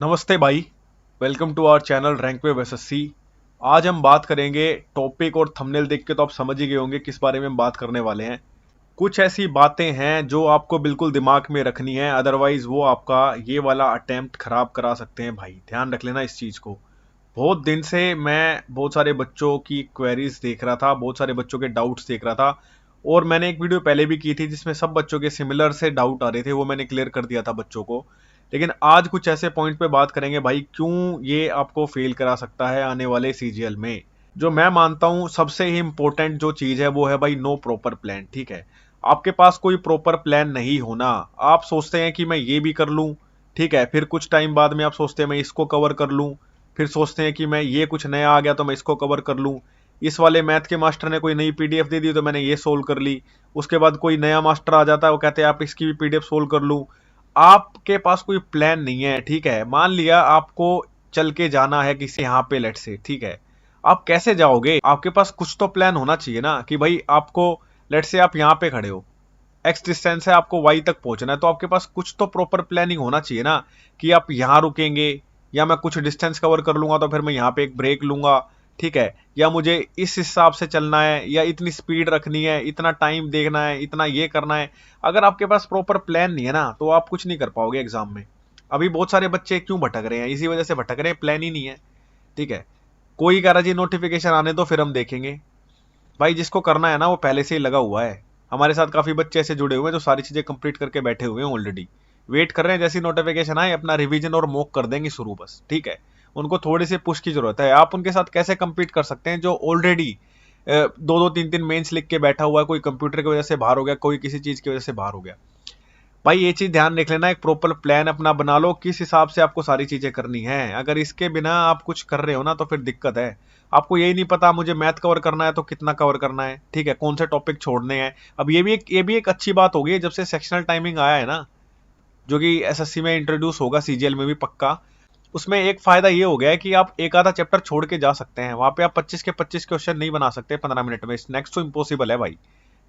नमस्ते भाई। Welcome to our channel Rank Wave SSC. आज हम बात करेंगे, टॉपिक और थंबनेल देख के तो आप समझ ही गए होंगे किस बारे में हम बात करने वाले हैं। कुछ ऐसी बातें हैं जो आपको बिल्कुल दिमाग में रखनी है, अदरवाइज वो आपका ये वाला अटेम्प्ट खराब करा सकते हैं। भाई ध्यान रख लेना इस चीज को। बहुत दिन से मैं बहुत सारे बच्चों की क्वेरीज देख रहा था, बहुत सारे बच्चों के डाउट्स देख रहा था, और मैंने एक वीडियो पहले भी की थी जिसमें सब बच्चों के सिमिलर से डाउट आ रहे थे, वो मैंने क्लियर कर दिया था बच्चों को। लेकिन आज कुछ ऐसे पॉइंट पे बात करेंगे भाई, क्यों ये आपको फेल करा सकता है आने वाले सीजीएल में। जो मैं मानता हूं सबसे ही इंपॉर्टेंट जो चीज है वो है भाई नो प्रॉपर प्लान। ठीक है, आपके पास कोई प्रॉपर प्लान नहीं होना। आप सोचते हैं कि मैं ये भी कर लूं, ठीक है, फिर कुछ टाइम बाद में आप सोचते हैं मैं इसको कवर कर लूं, फिर सोचते हैं कि मैं ये कुछ नया आ गया तो मैं इसको कवर कर लूं, इस वाले मैथ के मास्टर ने कोई नई पीडीएफ दे दी तो मैंने ये सोल्व कर ली, उसके बाद कोई नया मास्टर आ जाता है वो कहते हैं आप इसकी भी पीडीएफ सोल्व कर लूं। आपके पास कोई प्लान नहीं है। ठीक है, मान लिया आपको चल के जाना है किसी यहाँ पे, लेट से, ठीक है, आप कैसे जाओगे? आपके पास कुछ तो प्लान होना चाहिए ना कि भाई आपको, लेट से आप यहाँ पे खड़े हो, एक्स डिस्टेंस है, आपको वाई तक पहुंचना है, तो आपके पास कुछ तो प्रॉपर प्लानिंग होना चाहिए ना कि आप यहाँ रुकेंगे, या मैं कुछ डिस्टेंस कवर कर लूंगा तो फिर मैं यहाँ पे एक ब्रेक लूंगा, ठीक है, या मुझे इस हिसाब से चलना है, या इतनी स्पीड रखनी है, इतना टाइम देखना है, इतना ये करना है। अगर आपके पास प्रॉपर प्लान नहीं है ना तो आप कुछ नहीं कर पाओगे एग्जाम में। अभी बहुत सारे बच्चे क्यों भटक रहे हैं? इसी वजह से भटक रहे हैं, प्लान ही नहीं है। ठीक है, कोई कह रहा जी नोटिफिकेशन आने दो फिर हम देखेंगे। भाई जिसको करना है ना वो पहले से ही लगा हुआ है। हमारे साथ काफी बच्चे ऐसे जुड़े हुए हैं जो सारी चीजें कंप्लीट करके बैठे हुए हैं ऑलरेडी, वेट कर रहे हैं जैसी नोटिफिकेशन आए अपना रिवीजन और मॉक कर देंगे शुरू, बस। ठीक है, उनको थोड़ी सी पुश की जरूरत है। आप उनके साथ कैसे compete कर सकते हैं जो ऑलरेडी दो दो तीन तीन मेंस लिख के बैठा हुआ है, कोई कंप्यूटर की वजह से बाहर हो गया, कोई किसी चीज की वजह से बाहर हो गया। भाई ये चीज ध्यान रख लेना, एक प्रॉपर प्लान अपना बना लो किस हिसाब से आपको सारी चीजें करनी है। अगर इसके बिना आप कुछ कर रहे हो ना तो फिर दिक्कत है। आपको यही नहीं पता मुझे मैथ कवर करना है तो कितना कवर करना है, ठीक है, कौन से टॉपिक छोड़ने हैं। अब ये भी एक अच्छी बात होगी जब से सेक्शनल टाइमिंग आया है ना, जो कि एसएससी में इंट्रोड्यूस होगा, सीजीएल में भी पक्का। उसमें एक फायदा ये हो गया है कि आप एक आधा चैप्टर छोड़ के जा सकते हैं, वहां पे आप 25 के 25 क्वेश्चन नहीं बना सकते 15 मिनट में, नेक्स्ट तो इम्पॉसिबल है भाई।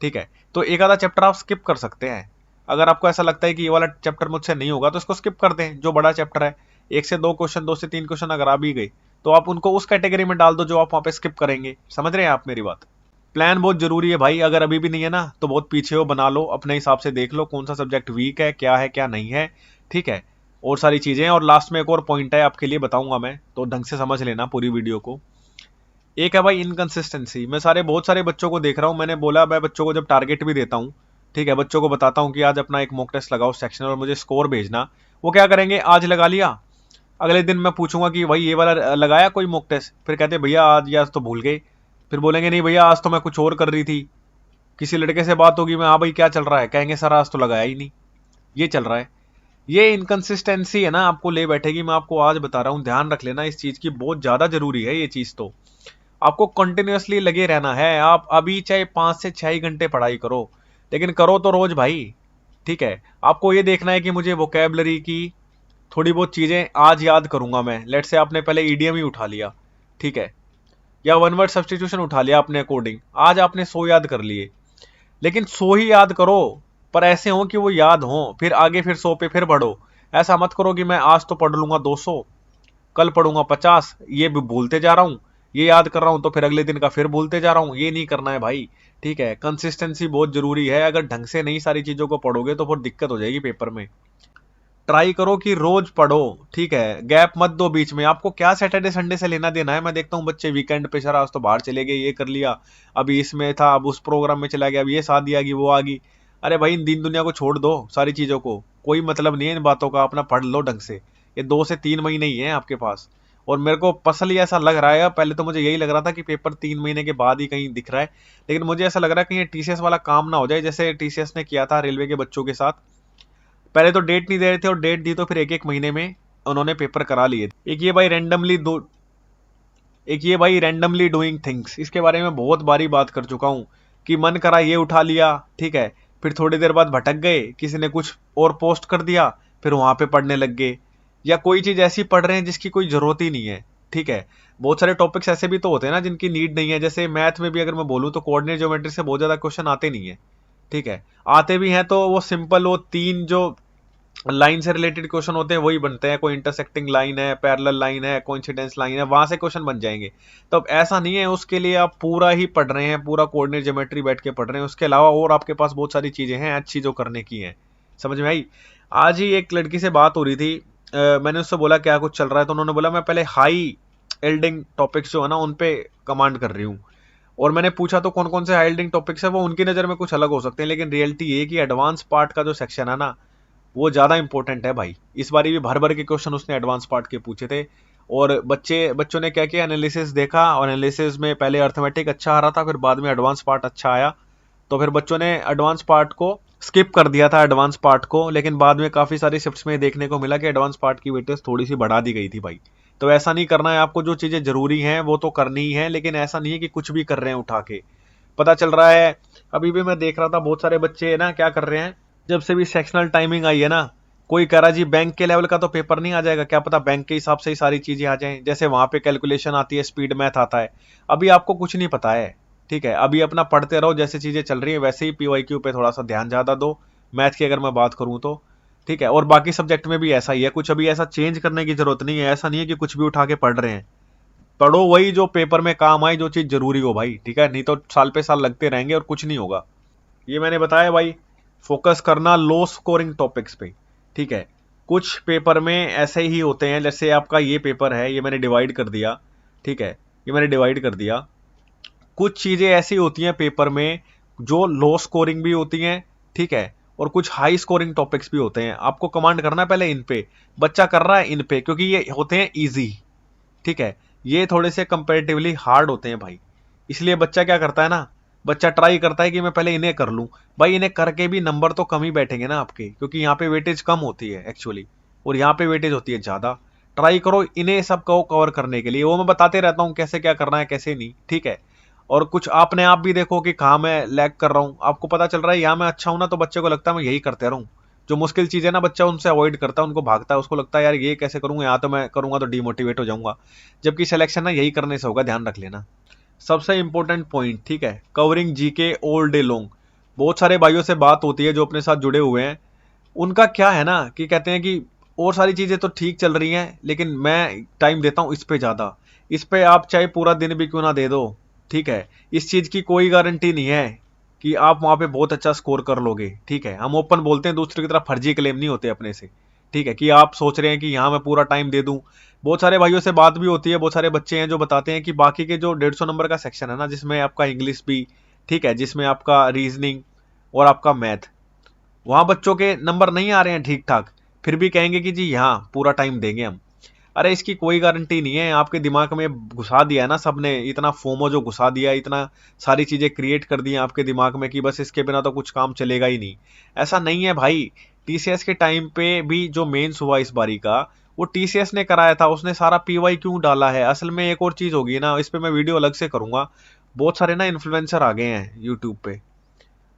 ठीक है, तो एक आधा चैप्टर आप स्किप कर सकते हैं। अगर आपको ऐसा लगता है कि ये वाला चैप्टर मुझसे नहीं होगा तो इसको स्किप कर दें, जो बड़ा चैप्टर है, एक से दो क्वेश्चन, दो से तीन क्वेश्चन अगर आ भी गए तो आप उनको उस कैटेगरी में डाल दो जो आप वहां पे स्किप करेंगे। समझ रहे हैं आप मेरी बात? प्लान बहुत जरूरी है भाई। अगर अभी भी नहीं है ना तो बहुत पीछे हो, बना लो अपने हिसाब से, देख लो कौन सा सब्जेक्ट वीक है क्या नहीं है। ठीक है, और सारी चीजें। और लास्ट में एक और पॉइंट है आपके लिए बताऊंगा मैं, तो ढंग से समझ लेना पूरी वीडियो को। एक है भाई इनकंसिस्टेंसी। मैं बहुत सारे बच्चों को देख रहा हूँ, मैंने बोला मैं बच्चों को जब टारगेट भी देता हूँ, ठीक है, बच्चों को बताता हूँ कि आज अपना एक मॉक टेस्ट लगाओ सेक्शनल और मुझे स्कोर भेजना, वो क्या करेंगे, आज लगा लिया, अगले दिन मैं पूछूंगा कि भाई ये वाला लगाया कोई मॉक टेस्ट, फिर कहते भैया आज तो भूल गए। फिर बोलेंगे नहीं भैया आज तो मैं कुछ और कर रही थी। किसी लड़के से बात होगी, मैं हाँ भाई क्या चल रहा है, कहेंगे सर आज तो लगाया ही नहीं, ये चल रहा है। ये इनकंसिस्टेंसी है ना आपको ले बैठेगी। मैं आपको आज बता रहा हूँ, ध्यान रख लेना इस चीज की, बहुत ज्यादा जरूरी है ये चीज। तो आपको कंटिन्यूअसली लगे रहना है। आप अभी चाहे 5 से 6 घंटे पढ़ाई करो, लेकिन करो तो रोज भाई। ठीक है, आपको ये देखना है कि मुझे वोकेबलरी की थोड़ी बहुत चीजें आज याद करूंगा मैं। लेट से आपने पहले ईडीएम ही उठा लिया, ठीक है, या वन वर्ड सब्सटीट्यूशन उठा लिया अपने अकॉर्डिंग, आज आपने 100 याद कर लिए, लेकिन 100 ही याद करो, पर ऐसे हो कि वो याद हो, फिर आगे फिर 100 पे फिर बढ़ो। ऐसा मत करो कि मैं आज तो पढ़ लूंगा 200, कल पढ़ूंगा 50, ये भी भूलते जा रहा हूँ, ये याद कर रहा हूं तो फिर अगले दिन का फिर भूलते जा रहा हूँ। ये नहीं करना है भाई। ठीक है, कंसिस्टेंसी बहुत जरूरी है। अगर ढंग से नहीं सारी चीजों को पढ़ोगे तो फिर दिक्कत हो जाएगी पेपर में। ट्राई करो कि रोज पढ़ो, ठीक है, गैप मत दो बीच में। आपको क्या सैटरडे संडे से लेना देना है? मैं देखता हूँ बच्चे वीकेंड पे, सर आज तो बाहर चले गए, ये कर लिया, अभी इसमें था, अब उस प्रोग्राम में चला गया, अब ये शादी आ गई, वो आ गई। अरे भाई इन दीन दुनिया को छोड़ दो, सारी चीजों को, कोई मतलब नहीं है इन बातों का, अपना पढ़ लो ढंग से। ये 2 से 3 महीने ही है आपके पास। और मेरे को पर्सनली ऐसा लग रहा है, पहले तो मुझे यही लग रहा था कि पेपर 3 महीने के बाद ही कहीं दिख रहा है, लेकिन मुझे ऐसा लग रहा है कि ये टीसीएस वाला काम ना हो जाए जैसे टीसीएस ने किया था रेलवे के बच्चों के साथ। पहले तो डेट नहीं दे रहे थे, और डेट दी तो फिर एक एक महीने में उन्होंने पेपर करा लिए। एक ये भाई रैंडमली डूइंग थिंग्स, इसके बारे में बहुत बारी बात कर चुका हूं कि मन करा ये उठा लिया, ठीक है, फिर थोड़ी देर बाद भटक गए, किसी ने कुछ और पोस्ट कर दिया, फिर वहां पे पढ़ने लग गए, या कोई चीज ऐसी पढ़ रहे हैं जिसकी कोई जरूरत ही नहीं है। ठीक है, बहुत सारे टॉपिक्स ऐसे भी तो होते हैं ना जिनकी नीड नहीं है। जैसे मैथ में भी अगर मैं बोलूँ तो कोऑर्डिनेट ज्योमेट्री से बहुत ज्यादा क्वेश्चन आते नहीं है। ठीक है, आते भी हैं तो वो सिंपल, वो तीन जो लाइन से रिलेटेड क्वेश्चन होते हैं वही बनते हैं, कोई इंटरसेक्टिंग लाइन है, पैरेलल लाइन है, कोइंसिडेंस लाइन है, वहां से क्वेश्चन बन जाएंगे। तो अब ऐसा नहीं है, उसके लिए आप पूरा ही पढ़ रहे हैं, पूरा कोऑर्डिनेट ज्योमेट्री बैठ के पढ़ रहे हैं, उसके अलावा और आपके पास बहुत सारी चीजें हैं अच्छी जो करने की हैं। समझ में आई? आज ही एक लड़की से बात हो रही थी, मैंने उससे बोला क्या कुछ चल रहा है, तो उन्होंने बोला मैं पहले हाई एल्डिंग टॉपिक्स जो है ना उन पे कमांड कर रही हूँ। और मैंने पूछा तो कौन कौन से हाई एल्डिंग टॉपिक्स है, वो उनकी नज़र में कुछ अलग हो सकते हैं, लेकिन रियलिटी ये है कि एडवांस पार्ट का जो सेक्शन है ना वो ज्यादा इंपॉर्टेंट है भाई। इस बारी भी भर भर के क्वेश्चन उसने एडवांस पार्ट के पूछे थे। और बच्चों ने क्या किया, एनालिसिस देखा, और एनालिसिस में पहले अर्थमेटिक अच्छा आ रहा था, फिर बाद में एडवांस पार्ट अच्छा आया, तो फिर बच्चों ने एडवांस पार्ट को स्किप कर दिया था एडवांस पार्ट को, लेकिन बाद में काफी सारी शिफ्ट्स में देखने को मिला कि एडवांस पार्ट की वेटेज थोड़ी सी बढ़ा दी गई थी भाई। तो ऐसा नहीं करना है आपको, जो चीजें जरूरी हैं वो तो करनी ही है, लेकिन ऐसा नहीं है कि कुछ भी कर रहे हैं उठा के। पता चल रहा है, अभी भी मैं देख रहा था बहुत सारे बच्चे ना क्या कर रहे हैं, जब से भी सेक्शनल टाइमिंग आई है ना, कोई कह रहा जी बैंक के लेवल का तो पेपर नहीं आ जाएगा, क्या पता बैंक के हिसाब से ही सारी चीजें आ जाएं, जैसे वहां पे कैलकुलेशन आती है, स्पीड मैथ आता है। अभी आपको कुछ नहीं पता है, ठीक है, अभी अपना पढ़ते रहो, जैसे चीजें चल रही है वैसे ही पीवाईक्यू पे थोड़ा सा ध्यान ज्यादा दो, मैथ की अगर मैं बात करूं तो। ठीक है, और बाकी सब्जेक्ट में भी ऐसा ही है, कुछ अभी ऐसा चेंज करने की जरूरत नहीं है, ऐसा नहीं है कि कुछ भी उठा के पढ़ रहे हैं। पढ़ो वही जो पेपर में काम आए, जो चीज जरूरी हो भाई, ठीक है, नहीं तो साल पे साल लगते रहेंगे और कुछ नहीं होगा। ये मैंने बताया भाई, फोकस करना लो स्कोरिंग टॉपिक्स पे। ठीक है, कुछ पेपर में ऐसे ही होते हैं, जैसे आपका ये पेपर है, ये मैंने डिवाइड कर दिया। ठीक है, ये मैंने डिवाइड कर दिया। कुछ चीजें ऐसी होती हैं पेपर में जो लो स्कोरिंग भी होती हैं, ठीक है, और कुछ हाई स्कोरिंग टॉपिक्स भी होते हैं। आपको कमांड करना है पहले इन पे, बच्चा कर रहा है इन पे क्योंकि ये होते हैं इजी। ठीक है, ये थोड़े से कंपेरेटिवली हार्ड होते हैं भाई, इसलिए बच्चा क्या करता है ना, बच्चा ट्राई करता है कि मैं पहले इन्हें कर लूं। भाई इन्हें करके भी नंबर तो कम ही बैठेंगे ना आपके, क्योंकि यहाँ पे वेटेज कम होती है एक्चुअली, और यहाँ पे वेटेज होती है ज्यादा। ट्राई करो इन्हें सब को कवर करने के लिए, वो मैं बताते रहता हूँ कैसे क्या करना है कैसे नहीं, ठीक है। और कुछ आपने आप भी देखो कि कहाँ मैं लैग कर रहा हूँ, आपको पता चल रहा है यहाँ मैं अच्छा हूं ना, तो बच्चे को लगता है मैं यही करते रहूं। जो मुश्किल चीज है ना बच्चा उनसे अवॉइड करता है, उनको भागता है, उसको लगता है यार ये कैसे करूंगा, यहाँ तो मैं करूंगा तो डिमोटिवेट हो जाऊंगा। जबकि सिलेक्शन ना यही करने से होगा, ध्यान रख लेना। सबसे इंपॉर्टेंट पॉइंट, ठीक है, covering GK all day long. बहुत सारे भाइयों से बात होती है जो अपने साथ जुड़े हुए हैं, उनका क्या है ना कि कहते हैं कि और सारी चीजें तो ठीक चल रही हैं, लेकिन मैं टाइम देता हूं इस पे ज्यादा। इस पे आप चाहे पूरा दिन भी क्यों ना दे दो, ठीक है, इस चीज की कोई गारंटी नहीं है कि आप वहां पे बहुत अच्छा स्कोर कर लोगे। ठीक है, हम ओपन बोलते हैं, दूसरी की तरफ फर्जी क्लेम नहीं होते अपने से। ठीक है, कि आप सोच रहे हैं कि यहाँ मैं पूरा टाइम दे दूं। बहुत सारे भाइयों से बात भी होती है, बहुत सारे बच्चे हैं जो बताते हैं कि बाकी के जो 150 नंबर का सेक्शन है ना, जिसमें आपका इंग्लिश भी, ठीक है, जिसमें आपका रीजनिंग और आपका मैथ, वहां बच्चों के नंबर नहीं आ रहे हैं ठीक ठाक, फिर भी कहेंगे कि जी यहाँ पूरा टाइम देंगे हम। अरे इसकी कोई गारंटी नहीं है, आपके दिमाग में घुसा दिया है ना सबने, इतना फोमो जो घुसा दिया, इतना सारी चीजें क्रिएट कर दी हैं आपके दिमाग में कि बस इसके बिना तो कुछ काम चलेगा ही नहीं। ऐसा नहीं है भाई। टीसीएस के टाइम पे भी जो मेंस हुआ इस बारी का, वो टीसीएस ने कराया था, उसने सारा पीवाई क्यों डाला है। असल में एक और चीज होगी ना, इस पे मैं वीडियो अलग से करूंगा। बहुत सारे ना इन्फ्लुएंसर आ गए हैं यूट्यूब पे।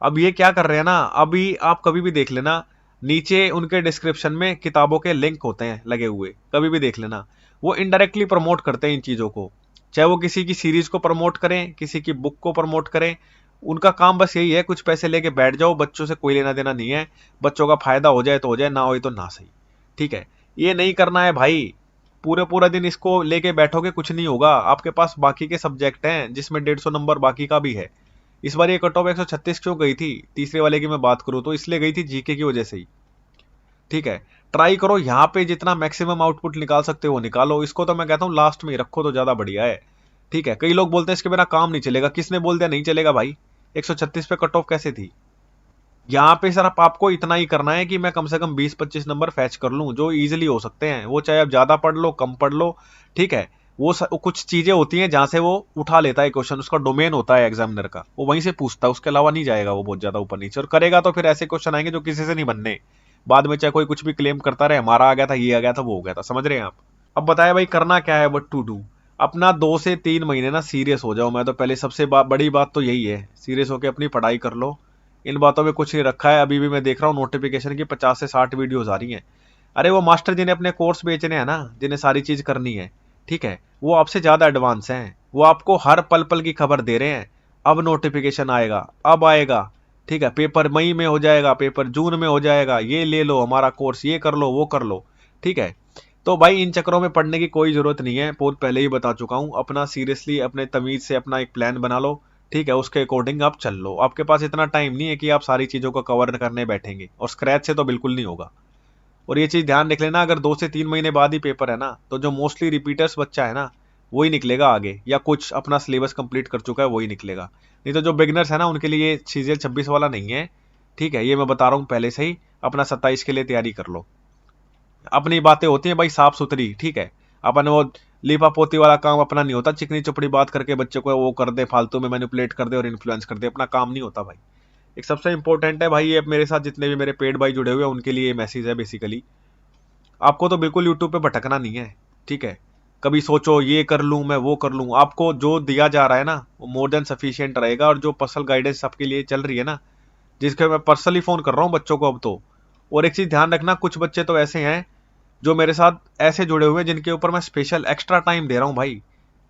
अब ये क्या कर रहे हैं ना, अभी आप कभी भी देख लेना, नीचे उनके डिस्क्रिप्शन में किताबों के लिंक होते हैं लगे हुए, कभी भी देख लेना। वो इनडायरेक्टली प्रमोट करते हैं इन चीजों को, चाहे वो किसी की सीरीज को प्रमोट करें, किसी की बुक को प्रमोट करें। उनका काम बस यही है, कुछ पैसे लेके बैठ जाओ, बच्चों से कोई लेना देना नहीं है। बच्चों का फायदा हो जाए तो हो जाए, ना हो तो ना सही। ठीक है, ये नहीं करना है भाई। पूरे पूरा दिन इसको लेके बैठोगे कुछ नहीं होगा, आपके पास बाकी के सब्जेक्ट हैं जिसमें 150 नंबर बाकी का भी है। इस बार ये कट ऑफ 136 क्यों गई थी तीसरे वाले की मैं बात करूं तो, इसलिए गई थी जीके की वजह से ही। ठीक है, ट्राई करो यहाँ पे जितना मैक्सिमम आउटपुट निकाल सकते हो निकालो, इसको तो मैं कहता हूँ लास्ट में ही रखो तो ज्यादा बढ़िया है। ठीक है, कई लोग बोलते हैं इसके बिना काम नहीं चलेगा, किसने बोल दिया नहीं चलेगा भाई? 136 पे कट ऑफ कैसे थी? यहाँ पे सिर्फ आपको इतना ही करना है कि मैं कम से कम 20-25 नंबर फैच कर लूं, जो इजीली हो सकते हैं, वो चाहे आप ज्यादा पढ़ लो कम पढ़ लो। ठीक है, कुछ चीजें होती हैं जहां से वो उठा लेता है क्वेश्चन, उसका डोमेन होता है एग्जामिनर का, वो वहीं से पूछता है, उसके अलावा नहीं जाएगा वो बहुत ज्यादा ऊपर नीचे, और करेगा तो फिर ऐसे क्वेश्चन आएंगे जो किसी से नहीं बनने। बाद में चाहे कोई कुछ भी क्लेम करता रहे, हमारा आ गया था, ये आ गया था, वो हो गया था, समझ रहे हैं आप? अब बताया भाई करना क्या है, वट टू डू। अपना 2 से 3 महीने ना सीरियस हो जाओ, मैं तो पहले सबसे बड़ी बात तो यही है, सीरियस होकर अपनी पढ़ाई कर लो। इन बातों में कुछ नहीं रखा है, अभी भी मैं देख रहा हूँ नोटिफिकेशन की 50 से 60 वीडियोस आ रही हैं। अरे वो मास्टर जिन्हें अपने कोर्स बेचने हैं ना, जिन्हें सारी चीज करनी है, ठीक है, वो आपसे ज्यादा एडवांस हैं, वो आपको हर पल पल की खबर दे रहे हैं। अब नोटिफिकेशन आएगा, अब आएगा, ठीक है, पेपर मई में हो जाएगा, पेपर जून में हो जाएगा, ये ले लो हमारा कोर्स, ये कर लो, वो कर लो। ठीक है, तो भाई इन चक्करों में पढ़ने की कोई जरूरत नहीं है, बहुत पहले ही बता चुका हूं। अपना सीरियसली अपने तमीज से अपना एक प्लान बना लो। ठीक है, उसके अकॉर्डिंग आप चल लो। आपके पास इतना टाइम नहीं है कि आप सारी चीजों को कवर करने बैठेंगे, और स्क्रैच से तो बिल्कुल नहीं होगा। और ये चीज ध्यान रख लेना, अगर 2 से 3 महीने बाद ही पेपर है ना, तो जो मोस्टली रिपीटर्स बच्चा है ना, वही निकलेगा आगे, या कुछ अपना सिलेबस कंप्लीट कर चुका है वही निकलेगा। नहीं तो जो बिगनर्स है ना, उनके लिए सीजीएल 26 वाला नहीं है। ठीक है, ये मैं बता रहा हूँ पहले से ही। अपना 27 के लिए तैयारी कर लो। अपनी बातें होती हैं भाई साफ सुथरी। ठीक है, अपन वो लीपा पोती वाला काम अपना नहीं होता, चिकनी चुपड़ी बात करके बच्चे को वो कर दे, फालतू में मैनिपुलेट कर दे और इन्फ्लुएंस कर दे, अपना काम नहीं होता भाई। एक सबसे इंपॉर्टेंट है भाई, ये मेरे साथ जितने भी मेरे पेड भाई जुड़े हुए हैं उनके लिए ये मैसेज है बेसिकली। आपको तो बिल्कुल यूट्यूब पे भटकना नहीं है। ठीक है, कभी सोचो ये कर लूं मैं, वो कर लूं, आपको जो दिया जा रहा है ना वो मोर देन सफिशियंट रहेगा। और जो पर्सनल गाइडेंस आपके लिए चल रही है ना, जिसके मैं पर्सनली फोन कर रहा हूँ बच्चों को अब तो। और एक चीज ध्यान रखना, कुछ बच्चे तो ऐसे हैं जो मेरे साथ ऐसे जुड़े हुए हैं जिनके ऊपर मैं स्पेशल एक्स्ट्रा टाइम दे रहा हूँ भाई।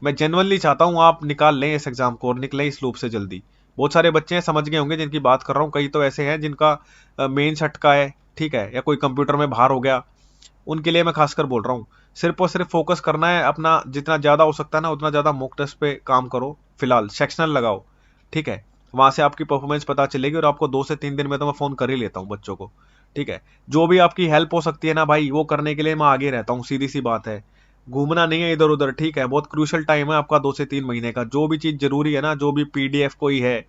मैं जेनुअनली चाहता हूँ आप निकाल लें इस एग्जाम को और निकलें इस लूप से जल्दी। बहुत सारे बच्चे हैं, समझ गए होंगे जिनकी बात कर रहा हूँ। कई तो ऐसे हैं जिनका मेन अटका है, ठीक है, या कोई कंप्यूटर में बाहर हो गया, उनके लिए मैं खासकर बोल रहा हूँ। सिर्फ और सिर्फ फोकस करना है अपना, जितना ज्यादा हो सकता है ना उतना ज्यादा मॉक टेस्ट पे काम करो। फिलहाल सेक्शनल लगाओ। ठीक है, वहां से आपकी परफॉर्मेंस पता चलेगी, और आपको 2 से 3 दिन में तो मैं फोन कर ही लेता हूँ बच्चों को। ठीक है, जो भी आपकी हेल्प हो सकती है ना भाई, वो करने के लिए मैं आगे रहता हूँ, सीधी सी बात है। घूमना नहीं है इधर उधर। ठीक है, बहुत क्रूशल टाइम है आपका 2 से 3 महीने का। जो भी चीज जरूरी है ना, जो भी पीडीएफ कोई है,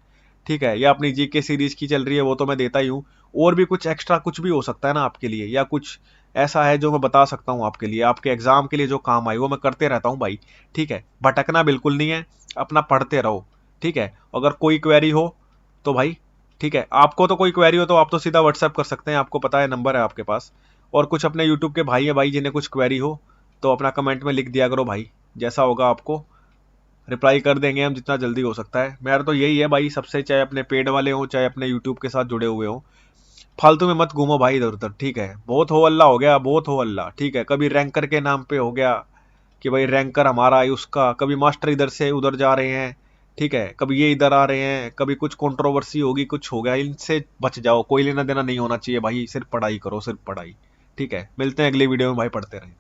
ठीक है, या अपनी जीके सीरीज की चल रही है, वो तो मैं देता ही हूँ। और भी कुछ एक्स्ट्रा कुछ भी हो सकता है ना आपके लिए, या कुछ ऐसा है जो मैं बता सकता हूँ आपके लिए, आपके एग्जाम के लिए जो काम आए, वो मैं करते रहता हूँ भाई। ठीक है, भटकना बिल्कुल नहीं है, अपना पढ़ते रहो। ठीक है, अगर कोई क्वेरी हो तो भाई, ठीक है, आपको तो कोई क्वेरी हो तो आप तो सीधा व्हाट्सएप कर सकते हैं, आपको पता है नंबर है आपके पास। और कुछ अपने यूट्यूब के भाई है भाई, जिन्हें कुछ क्वेरी हो तो अपना कमेंट में लिख दिया करो भाई। जैसा होगा आपको रिप्लाई कर देंगे हम, जितना जल्दी हो सकता है। मेरा तो यही है भाई सबसे, चाहे अपने पेड वाले हो चाहे अपने यूट्यूब के साथ जुड़े हुए हो, फालतू में मत घूमो भाई इधर उधर। ठीक है, बहुत हो अल्लाह हो गया, बहुत हो अल्लाह। ठीक है, कभी रैंकर के नाम पे हो गया कि भाई रैंकर हमारा है उसका, कभी मास्टर इधर से उधर जा रहे हैं। ठीक है, कभी ये इधर आ रहे हैं, कभी कुछ कंट्रोवर्सी होगी, कुछ हो गया, इनसे बच जाओ। कोई लेना देना नहीं होना चाहिए भाई, सिर्फ पढ़ाई करो, सिर्फ पढ़ाई। ठीक है, मिलते हैं अगली वीडियो में भाई, पढ़ते रहें।